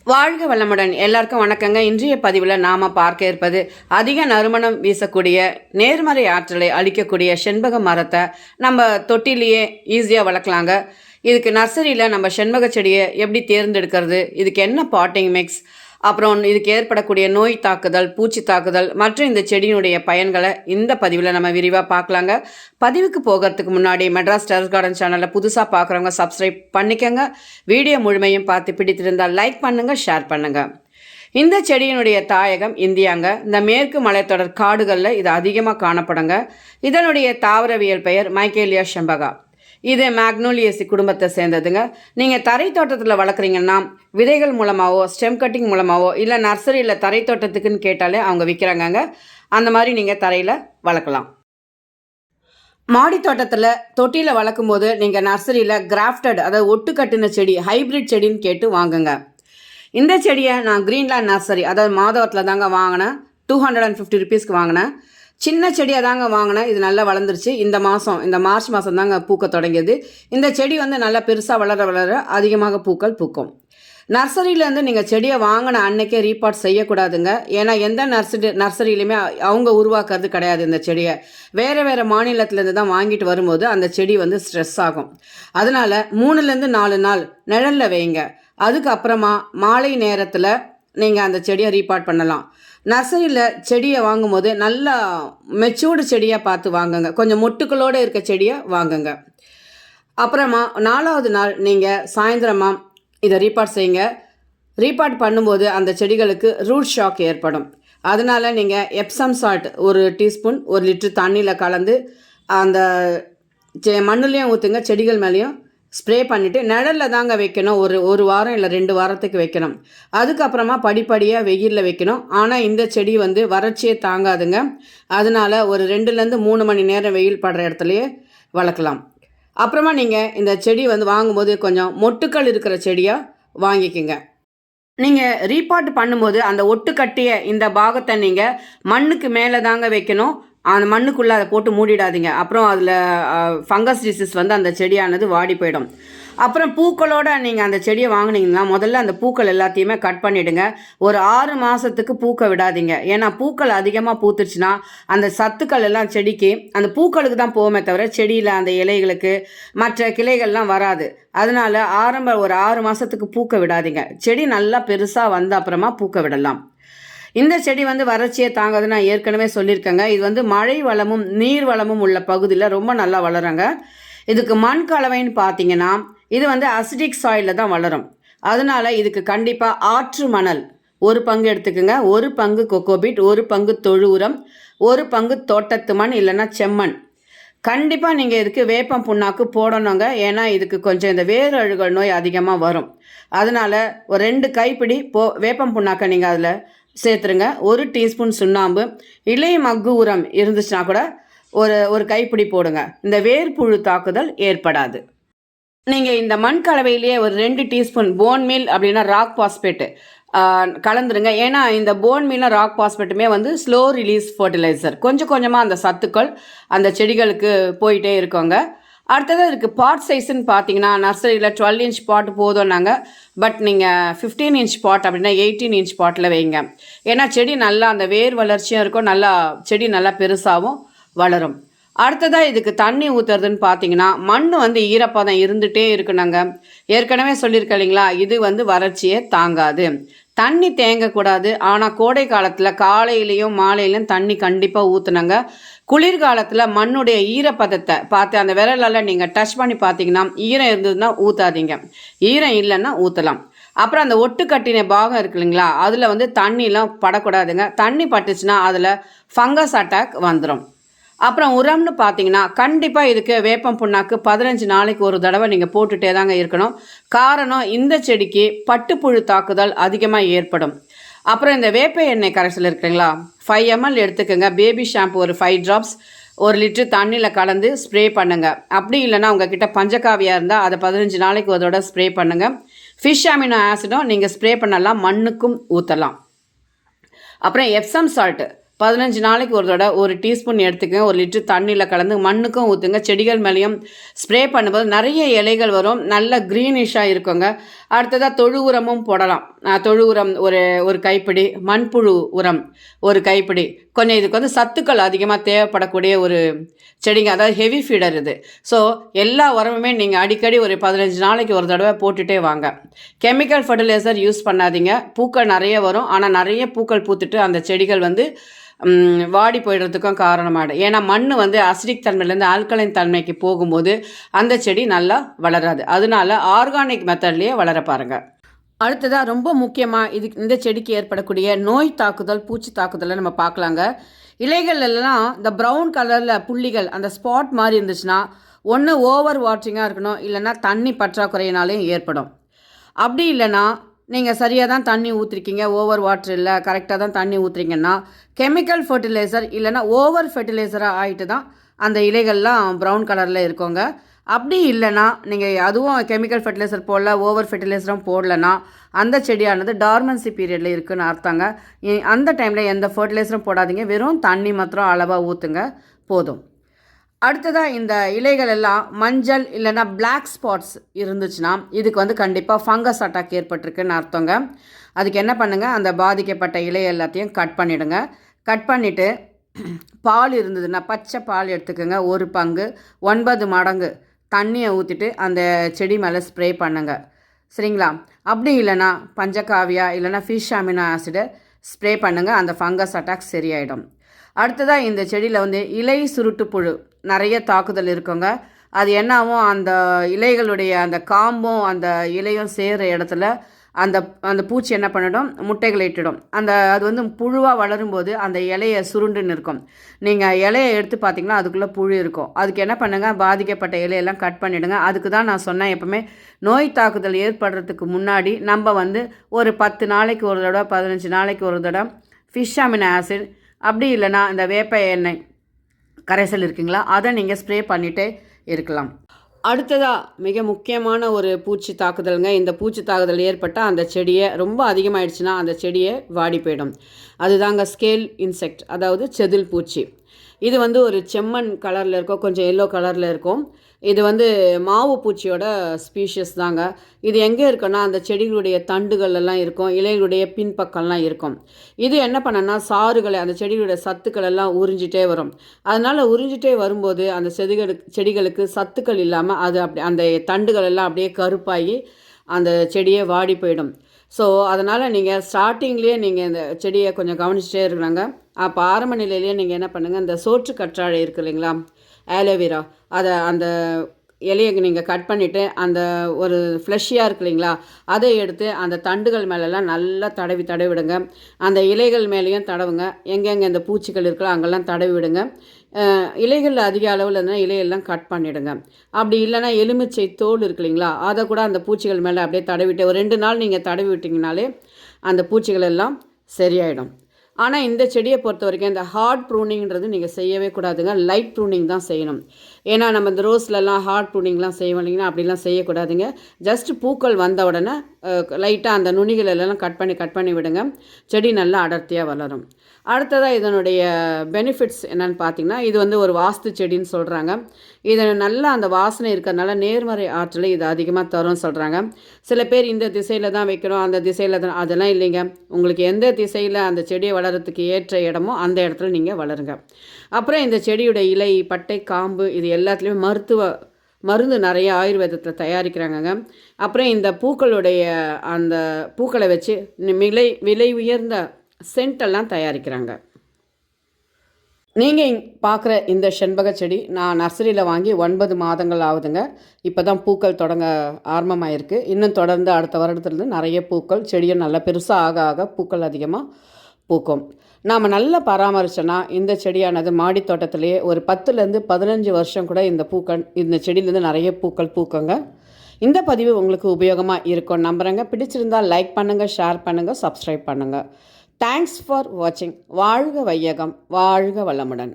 வாழ்க வளமுடன். எல்லாருக்கும் வணக்கங்க. இன்றைய பதிவில் நாம் பார்க்க இருப்பது அதிக நறுமணம் வீசக்கூடிய நேர்மறை ஆற்றலை அளிக்கக்கூடிய செண்பக மரத்தை நம்ம தொட்டிலேயே ஈஸியாக வளர்க்கலாங்க. இதுக்கு நர்சரியில் நம்ம செண்பக செடியை எப்படி தேர்ந்தெடுக்கிறது, இதுக்கு என்ன பாட்டிங் மிக்ஸ், அப்புறம் இதுக்கு ஏற்படக்கூடிய நோய் தாக்குதல், பூச்சி தாக்குதல் மற்றும் இந்த செடியினுடைய பயன்களை இந்த பதிவில் நம்ம விரிவாக பார்க்கலாங்க. பதிவுக்கு போகிறதுக்கு முன்னாடி மெட்ராஸ் டெரஸ் கார்டன் சேனலில் புதுசாக பார்க்குறவங்க சப்ஸ்கிரைப் பண்ணிக்கோங்க. வீடியோ முழுமையும் பார்த்து பிடித்திருந்தால் லைக் பண்ணுங்கள், ஷேர் பண்ணுங்கள். இந்த செடியினுடைய தாயகம் இந்தியாங்க. இந்த மேற்கு மலைத்தொடர் காடுகளில் இது அதிகமாக காணப்படுங்க. இதனுடைய தாவரவியல் பெயர் மைக்கேலியா செம்பகா. இது மேக்னோலியேசி குடும்பத்தை சேர்ந்ததுங்க. நீங்கள் தரை தோட்டத்தில் வளர்க்குறீங்கன்னா விதைகள் மூலமாகவோ ஸ்டெம் கட்டிங் மூலமாகவோ இல்லை நர்சரியில் தரை தோட்டத்துக்குன்னு கேட்டாலே அவங்க விற்கிறாங்கங்க. அந்த மாதிரி நீங்கள் தரையில் வளர்க்கலாம். மாடி தோட்டத்தில் தொட்டியில் வளர்க்கும் போது நீங்கள் நர்சரியில் கிராஃப்டட், அதாவது ஒட்டு கட்டின செடி, ஹைப்ரிட் செடின்னு கேட்டு வாங்குங்க. இந்த செடியை நான் கிரீன்லேண்ட் நர்சரி, அதாவது மாதவத்தில் தாங்க வாங்கினேன். 250 ருபீஸ்க்கு வாங்கினேன். சின்ன செடியாக தாங்க வாங்கினேன். இது நல்லா வளர்ந்துருச்சு. இந்த மார்ச் மாதம் தாங்க பூக்க தொடங்கியது. இந்த செடி நல்லா பெருசாக வளர அதிகமாக பூக்கள் பூக்கும். நர்சரியிலேருந்து நீங்கள் செடியை வாங்கின அன்னைக்கே ரீபாட் செய்யக்கூடாதுங்க. ஏன்னா எந்த நர்சரியிலையுமே அவங்க உருவாக்குறது கிடையாது. இந்த செடியை வேறு மாநிலத்திலேருந்து தான் வாங்கிட்டு வரும்போது அந்த செடி ஸ்ட்ரெஸ் ஆகும். அதனால் 3லேருந்து 4 நாள் நிழலில் வைங்க. அதுக்கப்புறமா மாலை நேரத்தில் நீங்கள் அந்த செடியை ரீபாட் பண்ணலாம். நர்சரியில் செடியை வாங்கும்போது நல்லா மெச்சூர்டு செடியாக பார்த்து வாங்குங்க. கொஞ்சம் மொட்டுக்களோடு இருக்க செடியை வாங்குங்க. அப்புறமா 4வது நாள் நீங்கள் சாயந்தரமாக இதை ரீபாட் செய்யுங்க. ரீபாட் பண்ணும்போது அந்த செடிகளுக்கு ரூட் ஷாக் ஏற்படும். அதனால் நீங்கள் எப்சம் சால்ட் 1 டீஸ்பூன் 1 லிட்டர் தண்ணியில் கலந்து அந்த மண்ணுலேயும் ஊற்றுங்க, செடிகள் மேலேயும் ஸ்ப்ரே பண்ணிவிட்டு நிழலில் தாங்க வைக்கணும். ஒரு வாரம் இல்லை 2 வாரத்துக்கு வைக்கணும். அதுக்கப்புறமா படிப்படியாக வெயிலில் வைக்கணும். ஆனால் இந்த செடி வறட்சியே தாங்காதுங்க. அதனால் ஒரு 2லேருந்து 3 மணி நேரம் வெயில் படுற இடத்துலையே வளர்க்கலாம். அப்புறமா நீங்கள் இந்த செடி வாங்கும்போது கொஞ்சம் மொட்டுக்கள் இருக்கிற செடியாக வாங்கிக்கோங்க. நீங்கள் ரீபாட் பண்ணும்போது அந்த ஒட்டு கட்டிய இந்த பாகத்தை நீங்கள் மண்ணுக்கு மேலே தாங்க வைக்கணும். அந்த மண்ணுக்குள்ளே அதை போட்டு மூடிடாதீங்க. அப்புறம் அதில் ஃபங்கஸ் டிசீஸ் அந்த செடியானது வாடி போயிடும். அப்புறம் பூக்களோடு நீங்கள் அந்த செடியை வாங்கினீங்கன்னா முதல்ல அந்த பூக்கள் எல்லாத்தையுமே கட் பண்ணிவிடுங்க. ஒரு 6 மாதத்துக்கு பூக்க விடாதீங்க. ஏன்னா பூக்கள் அதிகமாக பூத்துருச்சுன்னா அந்த சத்துக்கள் எல்லாம் செடிக்கு அந்த பூக்களுக்கு தான் போகுமே தவிர செடியில் அந்த இலைகளுக்கு மற்ற கிளைகள்லாம் வராது. அதனால் ஒரு 6 மாதத்துக்கு பூக்க விடாதீங்க. செடி நல்லா பெருசாக வந்த அப்புறமா பூக்க விடலாம். இந்த செடி வறட்சியை தாங்காது. நான் ஏற்கனவே சொல்லியிருக்கேங்க. இது மழை வளமும் நீர் வளமும் உள்ள பகுதியில் ரொம்ப நல்லா வளருங்க. இதுக்கு மண் கலவைன்னு பார்த்தீங்கன்னா இது அசிடிக் சாயிலில் தான் வளரும். அதனால இதுக்கு கண்டிப்பாக ஆற்று மணல் 1 பங்கு எடுத்துக்கோங்க. 1 பங்கு கொக்கோபீட், 1 பங்கு தொழு உரம், 1 பங்கு தோட்டத்து மண் இல்லைன்னா செம்மண். கண்டிப்பாக நீங்கள் இதுக்கு வேப்பம் புண்ணாக்கு போடணுங்க. ஏன்னா இதுக்கு கொஞ்சம் இந்த வேர் அழுகல் நோய் அதிகமாக வரும். அதனால் ஒரு 2 கைப்பிடி வேப்பம் புண்ணாக்கை நீங்கள் அதில் சேர்த்துருங்க. 1 டீஸ்பூன் சுண்ணாம்பு, இலை மக்கு உரம் இருந்துச்சுன்னா கூட ஒரு கைப்பிடி போடுங்க. இந்த வேர்ப்புழு தாக்குதல் ஏற்படாது. நீங்கள் இந்த மண் கலவையிலேயே ஒரு 2 டீஸ்பூன் போன் மீல் அப்படின்னா ராக் பாஸ்பேட்டு கலந்துருங்க. ஏன்னா இந்த போன் மீலும் ராக் பாஸ்பேட்டுமே ஸ்லோ ரிலீஸ் ஃபர்டிலைசர். கொஞ்சம் கொஞ்சமாக அந்த சத்துக்கள் அந்த செடிகளுக்கு போயிட்டே இருக்கோங்க. அடுத்தது இருக்குது பாட் சைஸ்ன்னு பார்த்தீங்கன்னா நர்சரியில் 12 இன்ச் பாட் போதும்னாங்க. பட் நீங்கள் 15 இன்ச் பாட் அப்படின்னா 18 இன்ச் பாட்டில் வைங்க. ஏன்னா செடி நல்லா அந்த வேர் வளர்ச்சியும் இருக்கும், நல்லா செடி நல்லா பெருசாகவும் வளரும். அடுத்ததாக இதுக்கு தண்ணி ஊற்றுறதுன்னு பார்த்தீங்கன்னா மண் ஈரப்பதம் இருந்துகிட்டே இருக்கணுங்க. ஏற்கனவே சொல்லியிருக்க இல்லைங்களா, இது வறட்சியே தாங்காது. தண்ணி தேங்கக்கூடாது. ஆனால் கோடை காலத்தில் காலையிலையும் மாலையிலையும் தண்ணி கண்டிப்பாக ஊற்றுனாங்க. குளிர்காலத்தில் மண்ணுடைய ஈரப்பதத்தை பார்த்து அந்த விரலால் நீங்கள் டச் பண்ணி பார்த்தீங்கன்னா ஈரம் இருந்ததுன்னா ஊற்றாதீங்க, ஈரம் இல்லைன்னா ஊற்றலாம். அப்புறம் அந்த ஒட்டு கட்டின பாகம் இருக்கு இல்லைங்களா, அதில் தண்ணிலாம் படக்கூடாதுங்க. தண்ணி பட்டுச்சுன்னா அதில் ஃபங்கஸ் அட்டாக் வந்துடும். அப்புறம் உரம்னு பார்த்தீங்கன்னா கண்டிப்பாக இதுக்கு வேப்பம் புண்ணாக்கு 15 நாளைக்கு ஒரு தடவை நீங்கள் போட்டுகிட்டே தாங்க இருக்கணும். காரணம் இந்த செடிக்கு பட்டுப்புழு தாக்குதல் அதிகமாக ஏற்படும். அப்புறம் இந்த வேப்ப எண்ணெய் கரைசல் இருக்குங்களா, 5 ml எடுத்துக்கோங்க. பேபி ஷாம்பு ஒரு 5 drops 1 லிட்டர் தண்ணியில் கலந்து ஸ்ப்ரே பண்ணுங்கள். அப்படி இல்லைன்னா உங்ககிட்ட பஞ்சகாவியாக இருந்தால் அதை 15 நாளைக்கு ஒரு தடவை ஸ்ப்ரே பண்ணுங்கள். ஃபிஷ் அமினோ ஆசிடும் நீங்கள் ஸ்ப்ரே பண்ணலாம், மண்ணுக்கும் ஊற்றலாம். அப்புறம் எப்சம் சால்ட்டு 15 நாளைக்கு ஒரு தடவை 1 டீஸ்பூன் எடுத்துக்கங்க. 1 லிட்டர் தண்ணியில் கலந்து மண்ணுக்கும் ஊற்றுங்க. செடிகள் மேலேயும் ஸ்ப்ரே பண்ணும்போது நிறைய இலைகள் வரும், நல்ல க்ரீனிஷாக இருக்குங்க. அடுத்ததாக தொழு உரமும் போடலாம். தொழு உரம் ஒரு ஒரு கைப்பிடி, மண்புழு உரம் ஒரு கைப்பிடி. கொஞ்சம் இதுக்கு வந்து சத்துக்கள் அதிகமாக தேவைப்படக்கூடிய ஒரு செடிங்க, அதாவது ஹெவி ஃபீடர் இது. ஸோ எல்லா உரமுமே நீங்கள் அடிக்கடி ஒரு 15 நாளைக்கு ஒரு தடவை போட்டுகிட்டே வாங்க. கெமிக்கல் ஃபர்டிலைசர் யூஸ் பண்ணாதீங்க. பூக்கள் நிறைய வரும், ஆனால் நிறைய பூக்கள் பூத்துட்டு அந்த செடிகள் வந்து வாடி போயிடுறதுக்கும் காரணமாகிடும். ஏன்னா மண் வந்து அசிடிக் தன்மையிலேருந்து ஆல்கலைன் தன்மைக்கு போகும்போது அந்த செடி நல்லா வளராது. அதனால ஆர்கானிக் மெத்தட்லேயே வளர பாருங்கள். அடுத்ததாக ரொம்ப முக்கியமாக இந்த செடிக்கு ஏற்படக்கூடிய நோய் தாக்குதல், பூச்சி தாக்குதலை நம்ம பார்க்கலாங்க. இலைகள் எல்லாம் இந்த ப்ரௌன் கலரில் புள்ளிகள், அந்த ஸ்பாட் மாதிரி இருந்துச்சுன்னா ஒன்று ஓவர் வாட்டரிங்காக இருக்கணும், இல்லைன்னா தண்ணி பற்றாக்குறையினாலையும் ஏற்படும். அப்படி இல்லைன்னா நீங்கள் சரியாக தான் தண்ணி ஊற்றிருக்கீங்க, ஓவர் வாட்டர் இல்லை, கரெக்டாக தான் தண்ணி ஊற்றுறீங்கன்னா கெமிக்கல் ஃபர்டிலைசர் இல்லைன்னா ஓவர் ஃபர்டிலைசராக ஆகிட்டு தான் அந்த இலைகள்லாம் ப்ரௌன் கலரில் இருக்குங்க. அப்படி இல்லைன்னா நீங்கள் அதுவும் கெமிக்கல் ஃபர்டிலைசர் போடல, ஓவர் ஃபர்டிலைசரும் போடலைன்னா அந்த செடியானது டார்மன்சி பீரியடில் இருக்குதுன்னு அர்த்தங்க. அந்த டைமில் எந்த ஃபர்டிலைசரும் போடாதீங்க, வெறும் தண்ணி மாத்திரம் அளவாக ஊற்றுங்க போதும். அடுத்ததாக இந்த இலைகள் எல்லாம் மஞ்சள் இல்லைன்னா பிளாக் ஸ்பாட்ஸ் இருந்துச்சுன்னா இதுக்கு வந்து கண்டிப்பாக ஃபங்கஸ் அட்டாக் ஏற்பட்டிருக்குன்னு அர்த்தங்க. அதுக்கு என்ன பண்ணுங்கள், அந்த பாதிக்கப்பட்ட இலை எல்லாத்தையும் கட் பண்ணிவிடுங்க. கட் பண்ணிவிட்டு பால் இருந்ததுன்னா பச்சை பால் எடுத்துக்கோங்க, 1 பங்கு 9 மடங்கு தண்ணியை ஊற்றிட்டு அந்த செடி மேலே ஸ்ப்ரே பண்ணுங்க. சரிங்களா? அப்படி இல்லைன்னா பஞ்சகாவியா இல்லைன்னா ஃபிஷ் அமினோ ஆசிடை ஸ்ப்ரே பண்ணுங்கள், அந்த ஃபங்கஸ் அட்டாக் சரியாயிடும். அடுத்ததாக இந்த செடியில் வந்து இலை சுருட்டு புழு நிறைய தாக்குதல் இருக்குங்க. அது என்னாகும், அந்த இலைகளுடைய அந்த காம்பும் அந்த இலையும் சேர்கிற இடத்துல அந்த அந்த பூச்சி என்ன பண்ணிடும், முட்டைகளை இட்டுடும். அது வந்து புழுவாக வளரும்போது அந்த இலையை சுருண்டுன்னு இருக்கும். நீங்கள் இலையை எடுத்து பார்த்தீங்கன்னா அதுக்குள்ளே புழு இருக்கும். அதுக்கு என்ன பண்ணுங்கள், பாதிக்கப்பட்ட இலையெல்லாம் கட் பண்ணிவிடுங்க. அதுக்கு தான் நான் சொன்னேன், எப்போவுமே நோய் தாக்குதல் ஏற்படுறதுக்கு முன்னாடி நம்ம வந்து ஒரு 10 நாளைக்கு ஒரு தடவை, 15 நாளைக்கு ஒரு தடவை ஃபிஷ் அமினோ ஆசிட், அப்படி இல்லைன்னா இந்த வேப்ப எண்ணெய் கரைசல் இருக்குங்களா, அதை நீங்கள் ஸ்ப்ரே பண்ணிகிட்டே இருக்கலாம். அடுத்ததாக மிக முக்கியமான ஒரு பூச்சி தாக்குதலுங்க. இந்த பூச்சி தாக்குதல் ஏற்பட்டால் அந்த செடியை ரொம்ப அதிகமாகிடுச்சுன்னா அந்த செடியை வாடி போயிடும். அதுதாங்க ஸ்கேல் இன்செக்ட், அதாவது செதில் பூச்சி. இது வந்து ஒரு செம்மண் கலரில் இருக்கும், கொஞ்சம் எல்லோ கலரில் இருக்கும். இது வந்து மாவு பூச்சியோட ஸ்பீஷியஸ் தாங்க. இது எங்கே இருக்குன்னா அந்த செடிகளுடைய தண்டுகள் எல்லாம் இருக்கும், இலைகளுடைய பின்பக்கம்லாம் இருக்கும். இது என்ன பண்ணனா சாறுகளை, அந்த செடிகளுடைய சத்துக்கள் எல்லாம் உறிஞ்சிட்டே வரும். அதனால் உறிஞ்சிட்டே வரும்போது அந்த செடிகளுக்கு சத்துக்கள் இல்லாமல் அது அப்படி அந்த தண்டுகள் எல்லாம் அப்படியே கருப்பாகி அந்த செடியை வாடி போயிடும். ஸோ அதனால் நீங்கள் ஸ்டார்டிங்லேயே நீங்கள் இந்த செடியை கொஞ்சம் கவனிச்சிட்டே இருக்கிறாங்க. அப்போ ஆரம்ப நிலையிலேயே நீங்கள் என்ன பண்ணுங்கள், இந்த சோற்று கற்றாழை இருக்குது இல்லைங்களா, ஆலோவேரா, அதை அந்த இலையை நீங்கள் கட் பண்ணிவிட்டு அந்த ஒரு ஃப்ளஷியாக இருக்கு இல்லைங்களா, அதை எடுத்து அந்த தண்டுகள் மேலெல்லாம் நல்லா தடவி விடுங்க. அந்த இலைகள் மேலேயும் தடவுங்க. எங்கெங்கே இந்த பூச்சிகள் இருக்கோ அங்கெல்லாம் தடவி விடுங்க. இலைகளில் அதிக அளவில் இருந்தால் இலையெல்லாம் கட் பண்ணிவிடுங்க. அப்படி இல்லைன்னா எலுமிச்சை தோல் இருக்கு இல்லைங்களா, அதை கூட அந்த பூச்சிகள் மேலே அப்படியே தடவிட்டு ஒரு 2 நாள் நீங்கள் தடவி விட்டிங்கனாலே அந்த பூச்சிகள் எல்லாம் சரியாயிடும். ஆனால் இந்த செடியை பொறுத்த வரைக்கும் இந்த ஹார்ட் ப்ரூனிங்கிறது நீங்கள் செய்யவே கூடாதுங்க, லைட் ப்ரூனிங் தான் செய்யணும். ஏன்னா நம்ம இந்த ரோஸ்லலாம் ஹார்ட் ப்ரூனிங்லாம் செய்வோம் இல்லைங்கன்னா, அப்படிலாம் செய்யக்கூடாதுங்க. ஜஸ்ட் பூக்கள் வந்த உடனே லைட்டாக அந்த நுனிகள் எல்லாம் கட் பண்ணி விடுங்க. செடி நல்லா அடர்த்தியாக வளரும். அடுத்ததாக இதனுடைய பெனிஃபிட்ஸ் என்னென்னு பார்த்தீங்கன்னா, இது வந்து ஒரு வாஸ்து செடின்னு சொல்கிறாங்க. இது நல்லா அந்த வாசனை இருக்கிறதுனால நேர்மறை ஆற்றலை இது அதிகமாக தரும்னு சொல்கிறாங்க. சில பேர் இந்த திசையில் தான் வைக்கணும், அந்த திசையில் தான், அதெல்லாம் இல்லைங்க. உங்களுக்கு எந்த திசையில் அந்த செடியை வளர்கிறதுக்கு ஏற்ற இடமோ அந்த இடத்துல நீங்கள் வளருங்க. அப்புறம் இந்த செடியுடைய இலை, பட்டை, காம்பு இது எல்லாத்துலேயுமே மருந்து நிறைய ஆயுர்வேதத்தில் தயாரிக்கிறாங்கங்க. அப்புறம் இந்த பூக்களுடைய அந்த பூக்களை வச்சு விலை உயர்ந்த சென்டெல்லாம் தயாரிக்கிறாங்க. நீங்கள் பார்க்குற இந்த செண்பக செடி நான் நர்சரியில் வாங்கி 9 மாதங்கள் ஆகுதுங்க. இப்போ தான் பூக்கள் தொடங்க ஆரம்பமாயிருக்கு. இன்னும் தொடர்ந்து அடுத்த வருடத்துலேருந்து நிறைய பூக்கள், செடியும் நல்லா பெருசாக ஆக பூக்கள் அதிகமாக பூக்கும். நாம் நல்லா பராமரித்தோன்னா இந்த செடியானது மாடி தோட்டத்திலேயே ஒரு 10லேருந்து 15 வருஷம் கூட இந்த செடியிலேருந்து நிறைய பூக்கள் பூக்குங்க. இந்த பதிவு உங்களுக்கு உபயோகமாக இருக்கும் நம்புகிறேங்க. பிடிச்சிருந்தால் லைக் பண்ணுங்கள், ஷேர் பண்ணுங்கள், சப்ஸ்கிரைப் பண்ணுங்கள். தேங்க்ஸ் ஃபார் வாட்சிங். வாழ்க வையகம், வாழ்க வளமுடன்.